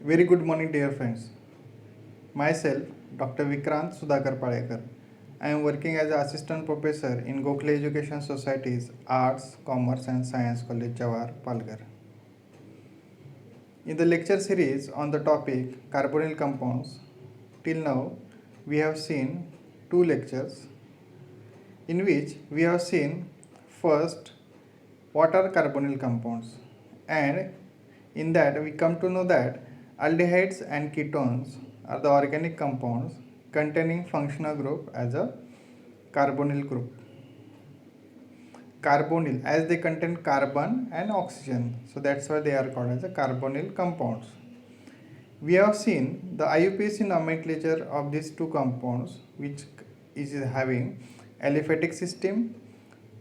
Very good morning, dear friends. Myself, Dr. Vikrant Sudhakar Palekar. I am working as an assistant professor in Gokhale Education Society's Arts, Commerce and Science College, Jawahar, Palghar. In the lecture series on the topic carbonyl compounds, till now we have seen two lectures in which we have seen first what are carbonyl compounds, and in that we come to know that aldehydes and ketones are the organic compounds containing functional group as a carbonyl group. Carbonyl, as they contain carbon and oxygen, so that's why they are called as a carbonyl compounds. We have seen the IUPAC nomenclature of these two compounds, which is having aliphatic system,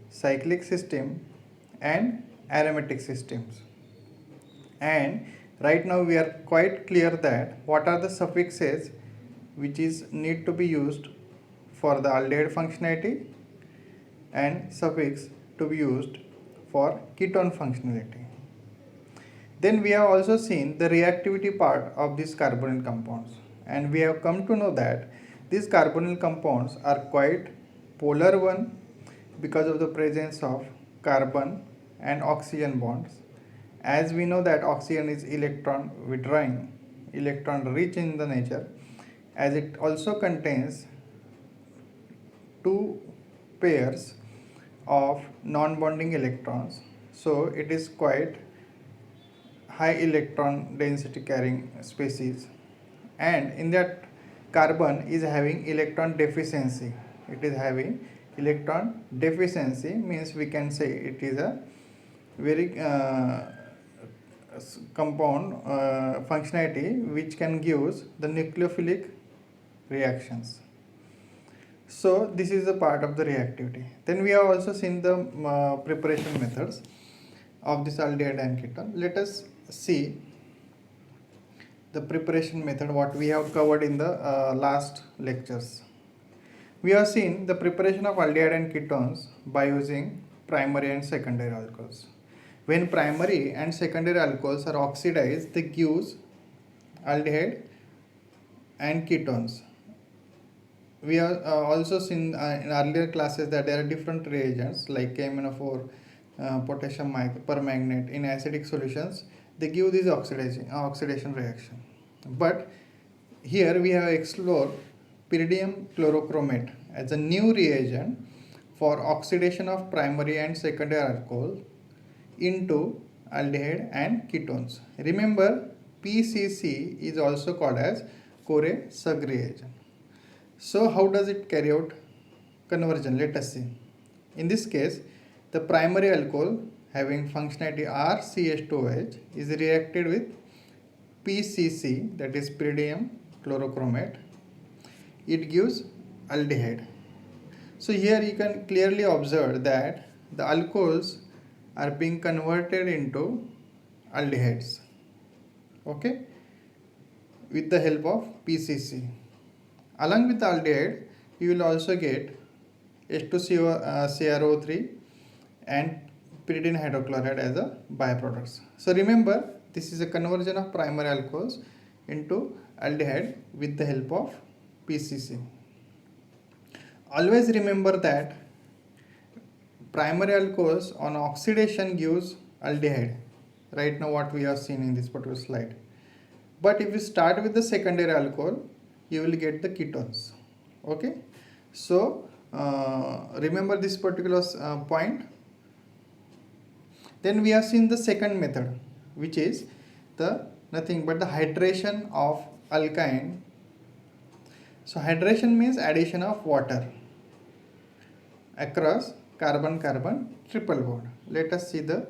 cyclic system and aromatic systems. And right now we are quite clear that what are the suffixes which is need to be used for the aldehyde functionality and suffix to be used for ketone functionality. Then we have also seen the reactivity part of these carbonyl compounds, and we have come to know that these carbonyl compounds are quite polar one because of the presence of carbon and oxygen bonds. As we know that oxygen is electron withdrawing, electron rich in the nature, as it also contains two pairs of non-bonding electrons, so it is quite high electron density carrying species, and in that carbon is having electron deficiency. It is having electron deficiency means we can say it is a very compound functionality which can give the nucleophilic reactions. So this is a part of the reactivity. Then we have also seen the preparation methods of this aldehyde and ketone. Let us see the preparation method what we have covered in the last lectures. We have seen the preparation of aldehyde and ketones by using primary and secondary alcohols. When primary and secondary alcohols are oxidized, they gives aldehyde and ketones. We have also seen in earlier classes that there are different reagents like KMnO4, potassium permanganate in acidic solutions. They give this oxidation reaction. But here we have explored pyridium chlorochromate as a new reagent for oxidation of primary and secondary alcohol into aldehyde and ketones. Remember, PCC is also called as Corey-Sugg reagent. So how does it carry out conversion? Let us see. In this case, the primary alcohol having functionality RCH2OH is reacted with PCC, that is pyridium chlorochromate. It gives aldehyde. So here you can clearly observe that the alcohols are being converted into aldehydes, okay, with the help of PCC. Along with the aldehyde, you will also get H2CrO3 and pyridine hydrochloride as a byproducts. So remember, this is a conversion of primary alcohols into aldehyde with the help of PCC. Always remember that primary alcohols on oxidation gives aldehyde. Right now what we have seen in this particular slide. But if you start with the secondary alcohol, you will get the ketones. Okay. So remember this particular point. Then we have seen the second method, which is the nothing but the hydration of alkyne. So hydration means addition of water across carbon-carbon triple bond. Let us see the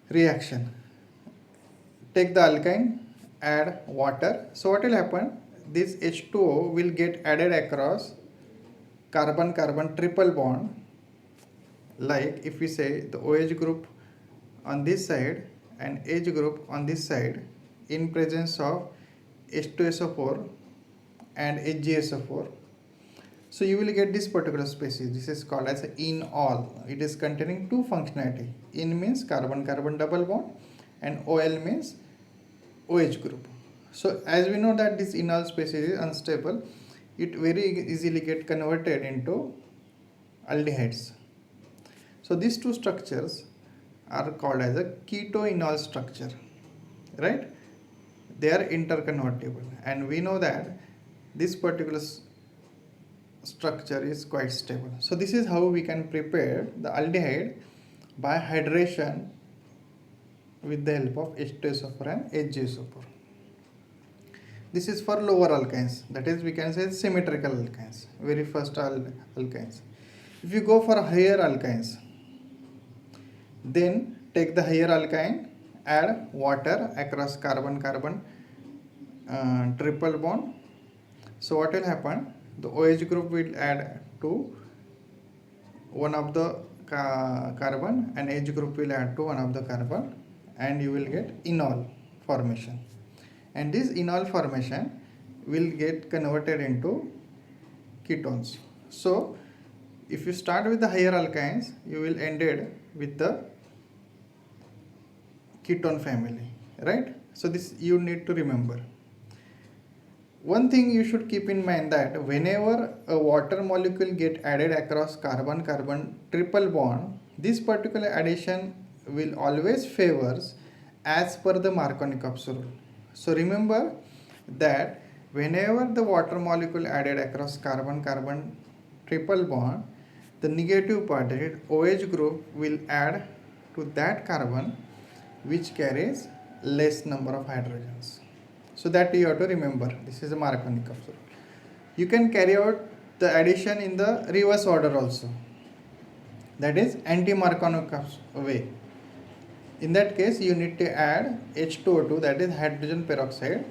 reaction. Take the alkyne, add water. So what will happen? This H2O will get added across carbon-carbon triple bond. Like if we say the OH group on this side and H group on this side in presence of H2SO4 and HgSO4. So you will get this particular species. This is called as enol. It is containing two functionality. En means carbon-carbon double bond and OL means OH group. So as we know that this enol species is unstable, it very easily get converted into aldehydes. So these two structures are called as a keto-enol structure, right? They are interconvertible, and we know that this particular structure is quite stable. So this is how we can prepare the aldehyde by hydration with the help of H2SO4 and HgSO4. This is for lower alkynes, that is we can say symmetrical alkynes, very first alkynes. If you go for higher alkynes, then take the higher alkyne, add water across carbon-carbon triple bond. So what will happen? The OH group will add to one of the carbon and H group will add to one of the carbon, and you will get enol formation. And this enol formation will get converted into ketones. So if you start with the higher alkynes, you will end it with the ketone family, right? So this you need to remember. One thing you should keep in mind that whenever a water molecule get added across carbon-carbon triple bond, this particular addition will always favors as per the Markovnikov's rule. So remember that whenever the water molecule added across carbon-carbon triple bond, the negative part, that is OH group, will add to that carbon which carries less number of hydrogens. So that you have to remember. This is a Markovnikov's rule. You can carry out the addition in the reverse order also, that is anti-Markovnikov's way. In that case, you need to add H2O2, that is hydrogen peroxide,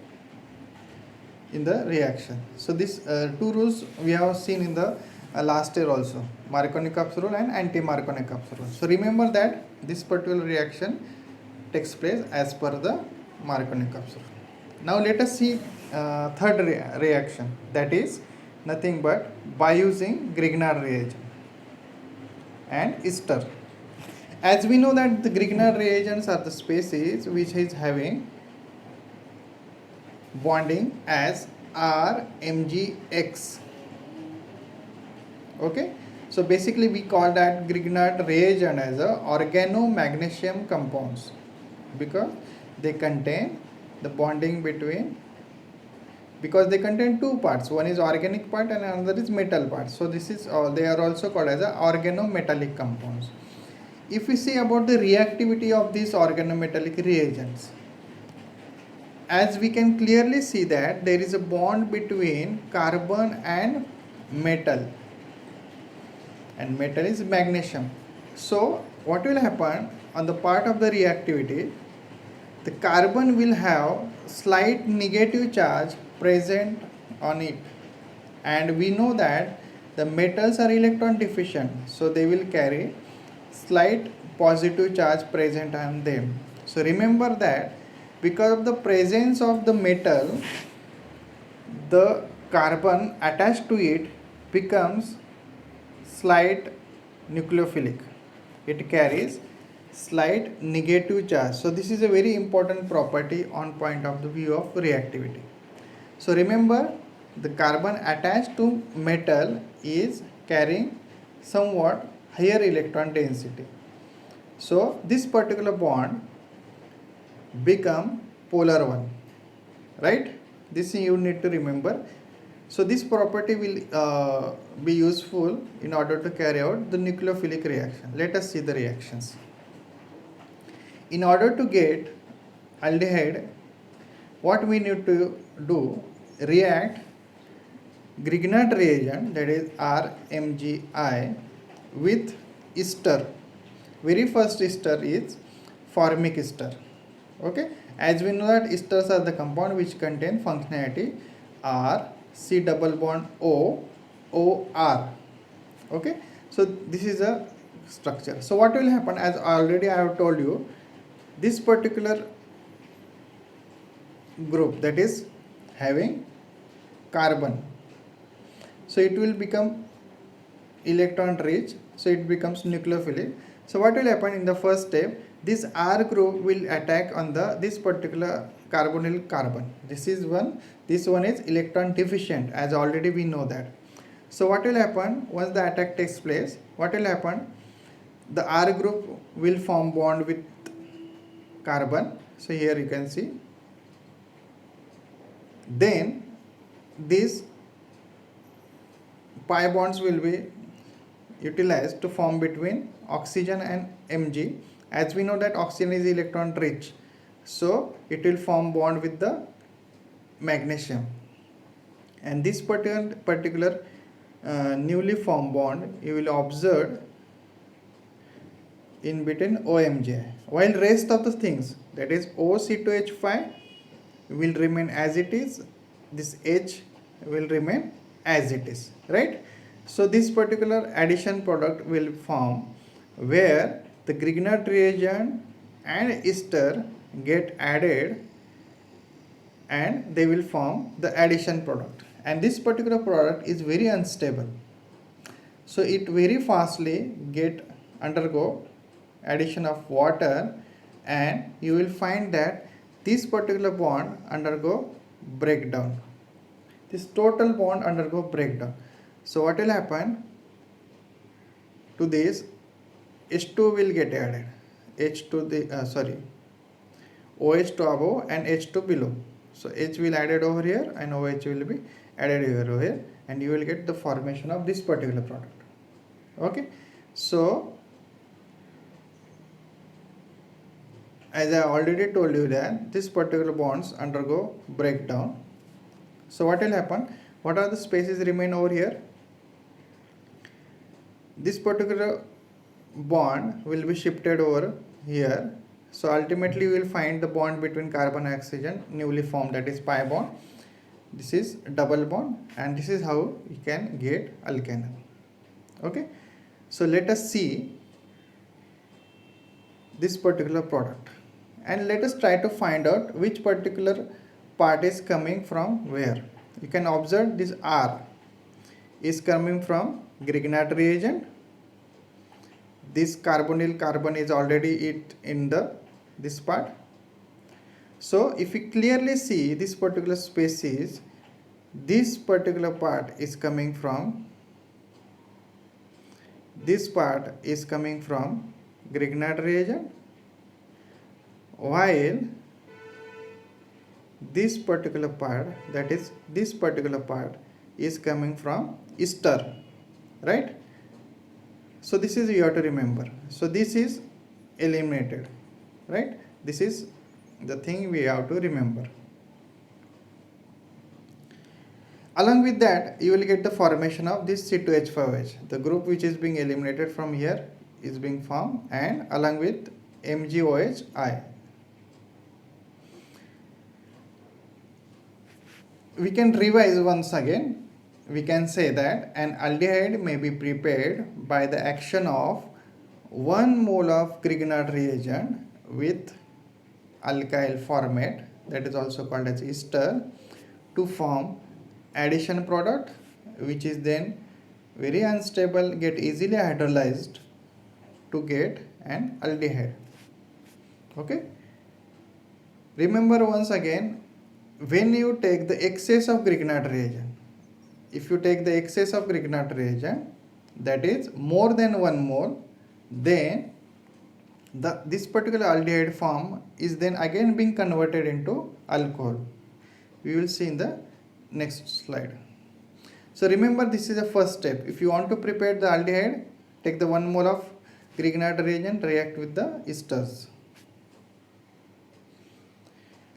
in the reaction. So these two rules we have seen in the last year also, Markovnikov's rule and anti-Markovnikov's rule. So remember that this particular reaction takes place as per the Markovnikov's rule. Now let us see third reaction, that is nothing but by using Grignard reagent and ester. As we know that the Grignard reagents are the species which is having bonding as RMgX. Okay, so basically we call that Grignard reagent as a organomagnesium compounds because they contain the bonding between, because they contain two parts, one is organic part and another is metal part. So this is they are also called as a organometallic compounds. If we see about the reactivity of these organometallic reagents, as we can clearly see that there is a bond between carbon and metal is magnesium. So what will happen on the part of the reactivity, the carbon will have slight negative charge present on it, and we know that the metals are electron deficient, so they will carry slight positive charge present on them. So remember that because of the presence of the metal, the carbon attached to it becomes slight nucleophilic. It carries slight negative charge. So this is a very important property on point of the view of reactivity. So remember, the carbon attached to metal is carrying somewhat higher electron density. So this particular bond become polar one, right? This you need to remember. So this property will be useful in order to carry out the nucleophilic reaction. Let us see the reactions. In order to get aldehyde, what we need to do, react Grignard reagent, that is RMgI, with ester. Very first ester is formic ester. Okay, as we know that esters are the compound which contain functionality R, C double bond O, O R. Okay, so this is a structure. So what will happen, as already I have told you, this particular group, that is having carbon, so it will become electron rich, so it becomes nucleophilic. So what will happen in the first step, this R group will attack on the this particular carbonyl carbon. This is one. This one is electron deficient, as already we know that. So what will happen once the attack takes place? What will happen? The R group will form bond with carbon. So here you can see. Then these pi bonds will be utilized to form between oxygen and Mg. As we know that oxygen is electron rich, so it will form bond with the magnesium, and this particular newly formed bond you will observe in between OMJ, while rest of the things, that is OC2H5 will remain as it is, this H will remain as it is, right? So this particular addition product will form where the Grignard reagent and ester get added and they will form the addition product, and this particular product is very unstable, so it very fastly get undergo addition of water, and you will find that this particular bond undergo breakdown, this total bond undergo breakdown. So what will happen to this? H2 will get added, H2 the OH to above and H2 below. So H will added over here and OH will be added over here, and you will get the formation of this particular product. Okay, so as I already told you that this particular bonds undergo breakdown. So what will happen? What are the spaces remain over here? This particular bond will be shifted over here. So ultimately you will find the bond between carbon and oxygen newly formed, that is pi bond. This is double bond, and this is how you can get alkyl. Okay, so let us see this particular product, and let us try to find out which particular part is coming from where. You can observe this R is coming from Grignard reagent. This carbonyl carbon is already in this part. So if you clearly see this particular species, this particular part is coming from, this part is coming from Grignard reagent, while this particular part, that is this particular part, is coming from ester, right? So this is you have to remember. So this is eliminated, right? This is the thing we have to remember. Along with that, you will get the formation of this C2H5OH. The group which is being eliminated from here is being formed, and along with MgOHI. We can revise once again. We can say that an aldehyde may be prepared by the action of 1 mole of Grignard reagent with alkyl format, that is also called as ester, to form addition product, which is then very unstable, get easily hydrolyzed to get an aldehyde. Okay, remember once again, when you take the excess of Grignard reagent, if you take the excess of Grignard reagent, that is more than 1 mole, then this particular aldehyde form is then again being converted into alcohol. We will see in the next slide. So remember, this is the first step. If you want to prepare the aldehyde, take the 1 mole of Grignard reagent, react with the esters.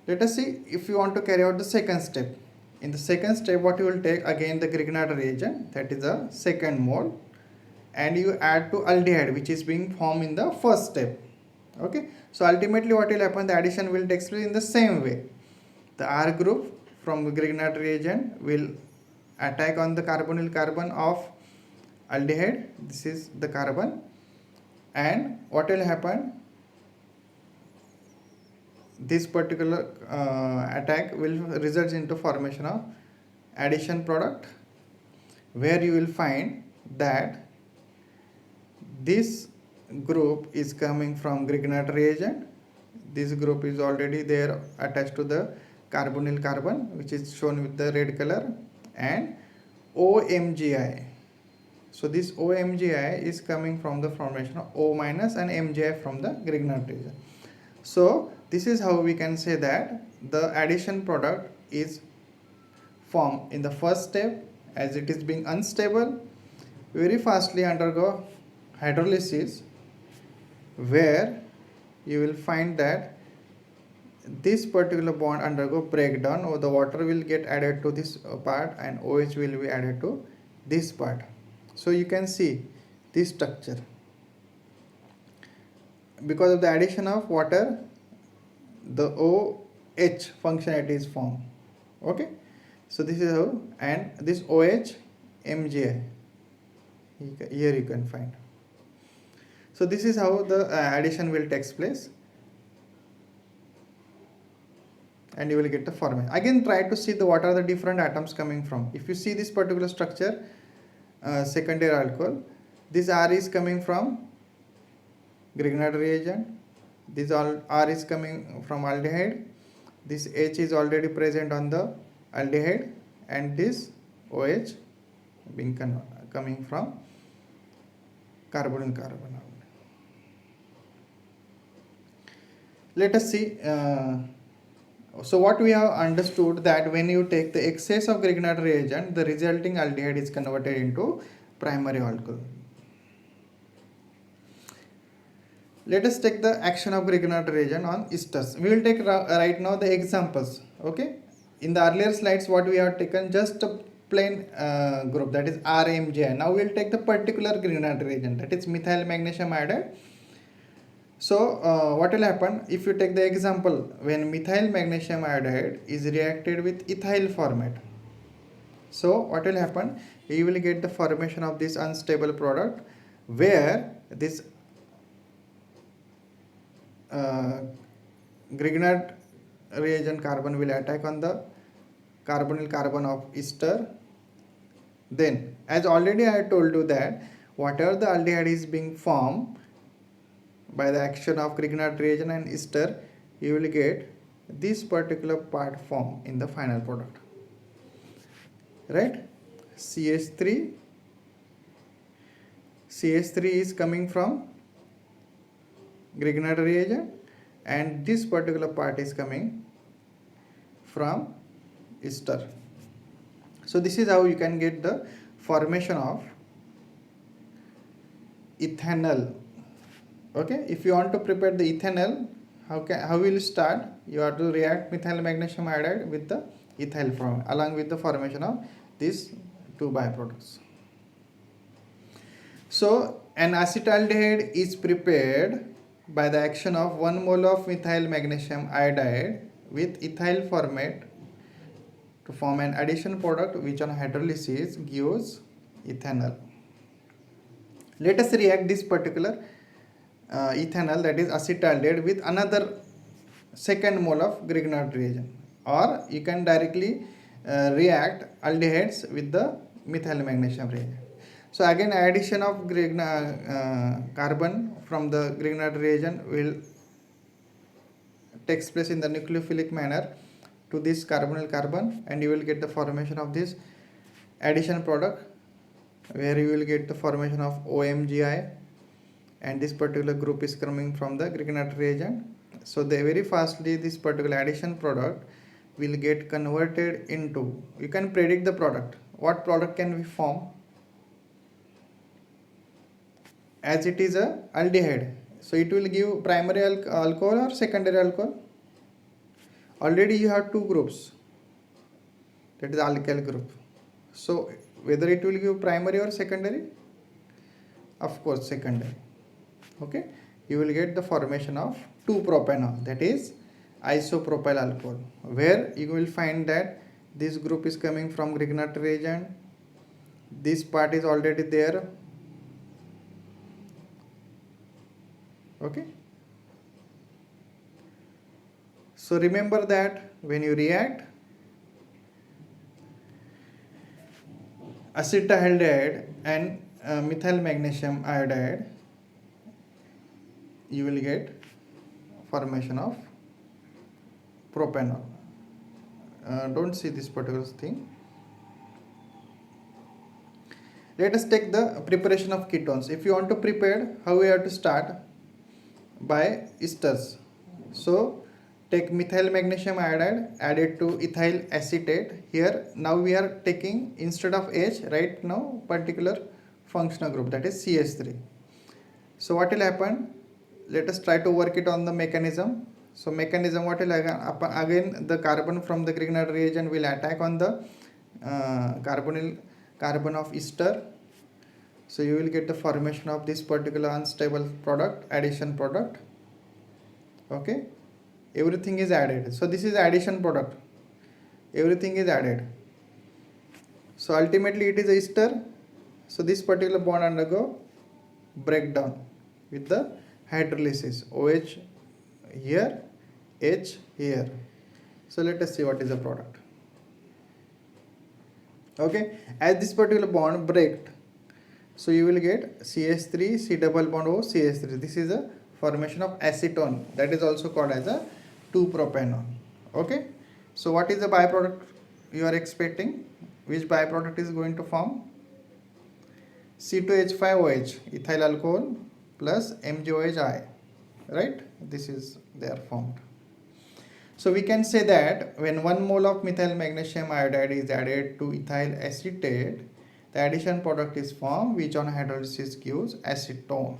Let us see if you want to carry out the second step. In the second step, what you will take, again the Grignard reagent, that is the second mole, and you add to aldehyde which is being formed in the first step. Okay, so ultimately what will happen, the addition will take place in the same way. The R group from the Grignard reagent will attack on the carbonyl carbon of aldehyde. This is the carbon, and what will happen, this particular attack will result into formation of addition product, where you will find that this group is coming from Grignard reagent. This group is already there attached to the carbonyl carbon, which is shown with the red color, and OMGI. So this OMGI is coming from the formation of O minus and MGI from the Grignard reagent. So this is how we can say that the addition product is formed in the first step, as it is being unstable, very fastly undergo hydrolysis, where you will find that this particular bond undergo breakdown, or the water will get added to this part and OH will be added to this part. So you can see this structure. Because of the addition of water, the OH functionality is formed. Okay, so this is how, and this OH MgI here you can find. So this is how the addition will takes place, and you will get the formula. Again, try to see what are the different atoms coming from. If you see this particular structure, secondary alcohol, this R is coming from Grignard reagent, this R is coming from aldehyde, this H is already present on the aldehyde, and this OH being coming from carbonyl carbon. Let us see. So what we have understood, that when you take the excess of Grignard reagent, the resulting aldehyde is converted into primary alcohol. Let us take the action of Grignard reagent on esters. We will take right now the examples. Okay. In the earlier slides, what we have taken just a plain group, that is RMGI. Now we will take the particular Grignard reagent, that is methyl magnesium iodide. So what will happen if you take the example when methyl magnesium iodide is reacted with ethyl format? So what will happen? You will get the formation of this unstable product, where this Grignard reagent carbon will attack on the carbonyl carbon of ester. Then, as already I had told you, that whatever the aldehyde is being formed by the action of Grignard reagent and ester, you will get this particular part formed in the final product, right? CH3 is coming from Grignard reagent, and this particular part is coming from ester. So this is how you can get the formation of ethanol. Okay, if you want to prepare the ethanol, how will you start? You have to react methyl magnesium iodide with the ethyl form, along with the formation of these two byproducts. So an acetaldehyde is prepared by the action of 1 mole of methyl magnesium iodide with ethyl format to form an addition product, which on hydrolysis gives ethanol. Let us react this particular ethanol, that is acetaldehyde, with another second mole of Grignard reagent, or you can directly react aldehydes with the methyl magnesium reagent. So again, addition of carbon from the Grignard reagent will takes place in the nucleophilic manner to this carbonyl carbon, and you will get the formation of this addition product, where you will get the formation of OMGI, and this particular group is coming from the Grignard reagent. So they very fastly, this particular addition product will get converted into, you can predict the product. What product can we form? As it is a aldehyde, so it will give primary alcohol or secondary alcohol. Already you have two groups, that is alkyl group. So whether it will give primary or secondary? Of course secondary. Okay, you will get the formation of 2-propanol, that is isopropyl alcohol, where you will find that this group is coming from Grignard reagent, this part is already there. Okay, so remember that when you react acetaldehyde and methyl magnesium iodide, you will get formation of propanol. Don't see this particular thing. Let us take the preparation of ketones. If you want to prepare, how we have to start? By esters. So take methyl magnesium iodide, add it to ethyl acetate. Here now we are taking, instead of H, right now particular functional group, that is CH3. So what will happen? Let us try to work it on the mechanism. So mechanism, what will happen? Again the carbon from the Grignard reagent will attack on the carbon of ester. So you will get the formation of this particular unstable product, addition product. Okay, everything is added. So this is addition product, everything is added. So ultimately it is ester. So this particular bond undergo breakdown with the hydrolysis, OH here, H here. So let us see what is the product. Okay, as this particular bond break, so you will get CH3, C double bond O, CH3. This is a formation of acetone, that is also called as a 2-propanol. Okay, so what is the byproduct you are expecting? Which byproduct is going to form? C2H5OH, ethyl alcohol plus MgOH, right? This is they are formed. So we can say that when 1 mole of methyl magnesium iodide is added to ethyl acetate, the addition product is formed, which on hydrolysis gives acetone.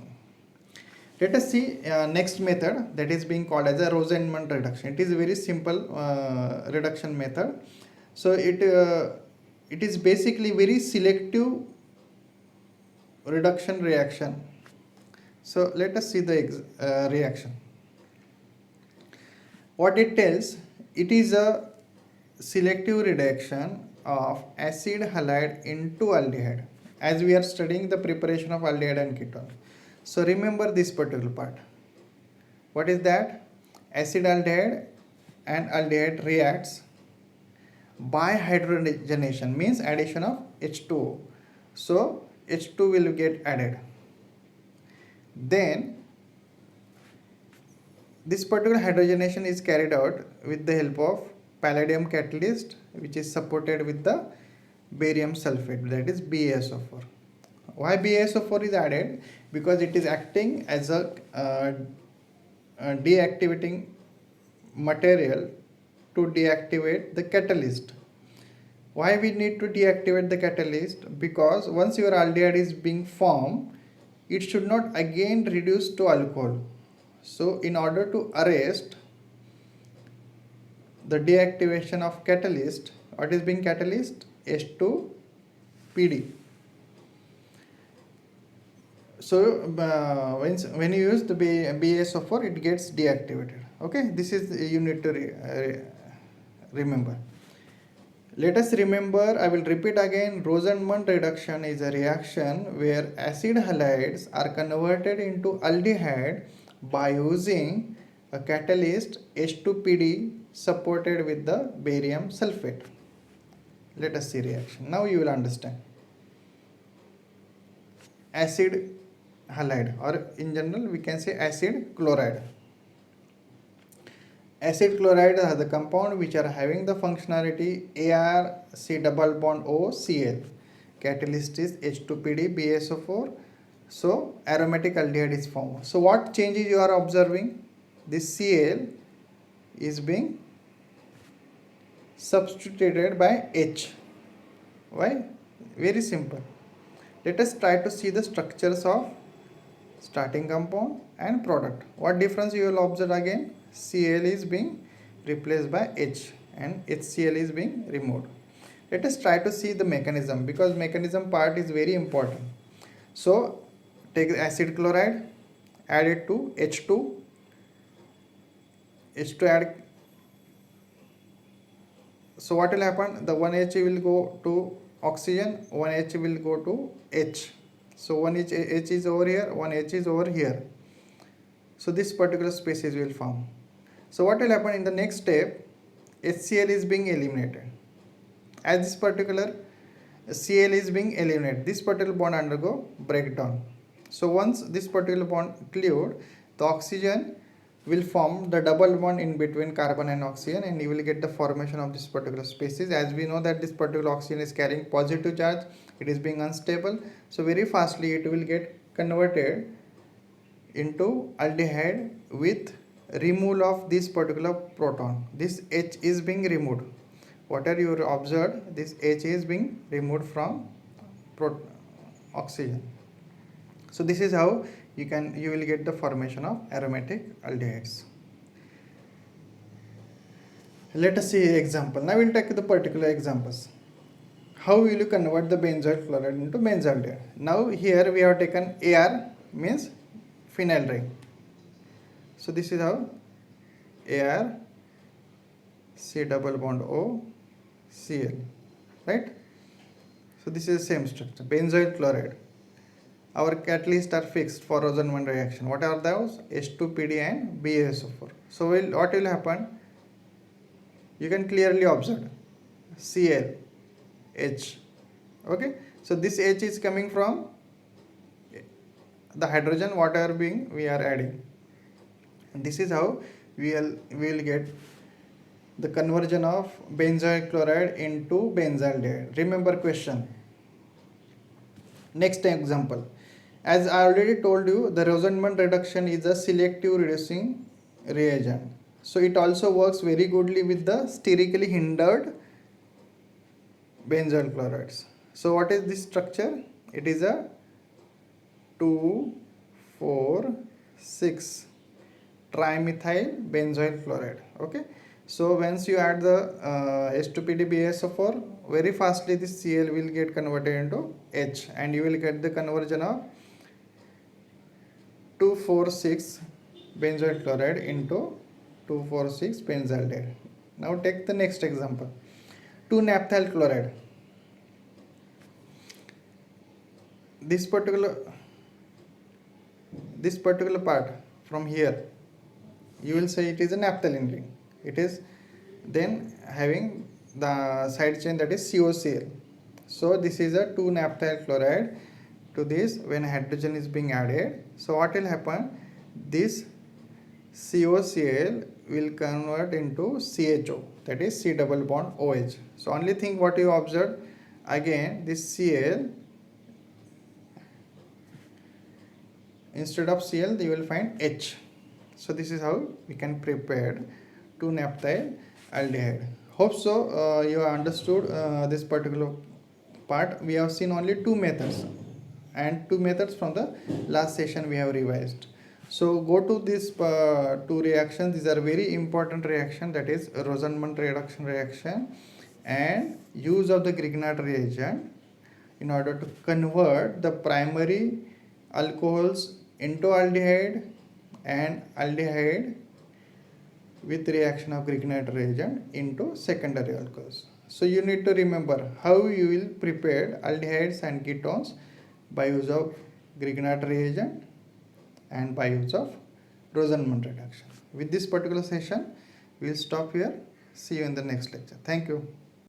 Let us see next method, that is being called as a Rosenmund reduction. It is a very simple reduction method. So it is basically very selective reduction reaction. So let us see the reaction. What it tells, it is a selective reduction of acid halide into aldehyde, as we are studying the preparation of aldehyde and ketone. So remember this particular part. What is that? Acid aldehyde and aldehyde reacts by hydrogenation, means addition of H2O. So H2 will get added. Then this particular hydrogenation is carried out with the help of palladium catalyst, which is supported with the barium sulfate, that is BaSO4. Why BaSO4 is added? Because it is acting as a deactivating material to deactivate the catalyst. Why we need to deactivate the catalyst? Because once your aldehyde is being formed, it should not again reduce to alcohol. So in order to arrest the deactivation of catalyst, what is being catalyst? H2PD. So when you use the BaSO4, it gets deactivated. Okay, this is you need to remember. Let us remember, I will repeat again, Rosenmund reduction is a reaction where acid halides are converted into aldehyde by using a catalyst H2PD supported with the barium sulfate. Let us see reaction. Now you will understand. Acid halide, or in general we can say acid chloride. Acid chloride are the compound which are having the functionality AR C double bond O Cl. Catalyst is H2PD BaSO4. So aromatic aldehyde is formed. So what changes you are observing? This Cl is being substituted by H. Why? Very simple. Let us try to see the structures of starting compound and product. What difference you will observe again? Cl is being replaced by H and HCl is being removed. Let us try to see the mechanism, because mechanism part is very important. So take acid chloride, add it to H2 add. So what will happen? The 1H will go to oxygen, 1H will go to H. So 1H is over here, 1H is over here. So this particular species will form. So what will happen in the next step? HCl is being eliminated. As this particular Cl is being eliminated, this particular bond undergo breakdown. So once this particular bond cleared, the oxygen will form the double bond in between carbon and oxygen, and you will get the formation of this particular species. As we know that this particular oxygen is carrying positive charge, it is being unstable, so very fastly it will get converted into aldehyde with removal of this particular proton. This H is being removed. Whatever you observed, this H is being removed from oxygen. So this is how you will get the formation of aromatic aldehydes. Let us see example. Now we'll take the particular examples. How will you convert the benzoyl chloride into benzaldehyde? Now here we have taken Ar, means phenyl ring. So this is how Ar, C double bond O, Cl, right? So this is the same structure, benzoyl chloride. Our catalysts are fixed for Rosenman reaction. What are those? H2PD and BaSO4. So what will happen? You can clearly observe Cl, H. Okay. So this H is coming from the hydrogen whatever we are adding. And this is how we will get the conversion of benzoyl chloride into benzaldehyde. Remember question. Next example. As I already told you, the Rosenman reduction is a selective reducing reagent. So it also works very goodly with the sterically hindered benzoyl chlorides. So what is this structure? It is a 2, 4, 6 trimethyl benzoyl chloride. Okay. So once you add the H2PD BaSO4, very fastly this Cl will get converted into H, and you will get the conversion of 2,4,6 benzoyl chloride into 2,4,6 benzaldehyde. Now take the next example. 2-naphthyl chloride. This particular part from here, you will say it is a naphthalene ring. It is then having the side chain that is COCl. So this is a 2-naphthyl chloride. To this, when hydrogen is being added, so what will happen? This COCl will convert into CHO, that is C double bond OH. So only thing what you observe, again this Cl, instead of Cl you will find H. So this is how we can prepare 2-naphthyl aldehyde. Hope so you have understood this particular part. We have seen only two methods, and two methods from the last session we have revised. So go to these two reactions. These are very important reaction, that is Rosenman reduction reaction and use of the Grignard reagent in order to convert the primary alcohols into aldehyde and aldehyde with reaction of Grignard reagent into secondary alcohols. So you need to remember how you will prepare aldehydes and ketones by use of Grignard reagent and by use of Rosenman reduction. With this particular session, we will stop here. See you in the next lecture. Thank you.